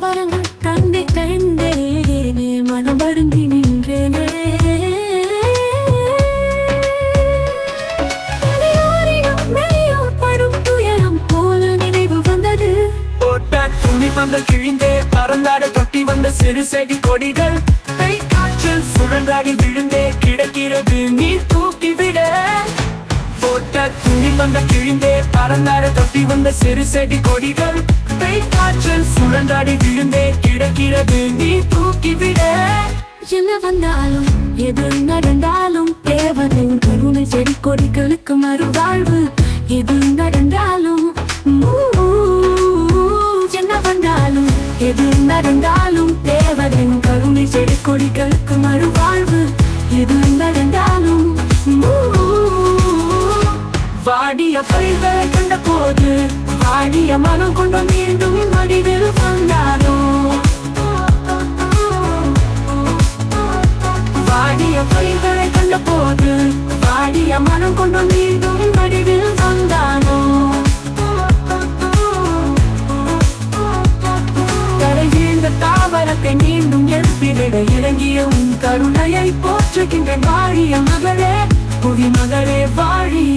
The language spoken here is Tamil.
தாவரங்கள் கண்டே கண்டேனே மனம் வருந்தி நின்றேனே. படும் துயரம் போல நினைவு வந்தது. துணிபந்தல் கிழிந்தே பறந்தாட தொட்டி வந்த சிறு செடி கொடிகள் கை காற்றில் சுழன்றாடி விழுந்தே கிடக்கிறது நீர் தூக்கிவிட. துணிபந்தல் கிழிந்தே பறந்தாட தொட்டி வந்த சிறு செடி கொடிகள் கை காற்றில் சுழன்றாடி விழுந்தே கிடக்கிறது நீர் தூக்கிவிட. என்ன வந்தாலும் எது நடந்தாலும் தேவனின் கருணை செடி கொடிகளுக்கு மறுவாழ்வு. எது நடந்தாலும் என்ன வந்தாலும் எது நடந்தாலும் தேவனின் கருணை செடி கொடிகளுக்கு மறுவாழ்வு. எது நடந்தாலும் வாடிய பயிர்களை கண்ட போது வாடிய மனம் கொண்டு மீண்டும் வடிவில் வந்தானோ. வாடிய பயிர்களை கண்ட போது வாடிய மனம் கொண்டு மீண்டும் வடிவில் வந்தானோ. தரை வீழ்ந்த தாவரத்தை மீண்டும் எழுப்பிவிட இறங்கிய உன் கருணையை போற்றுகின்ற வாழிய மகளே புவி மகளே வாழி.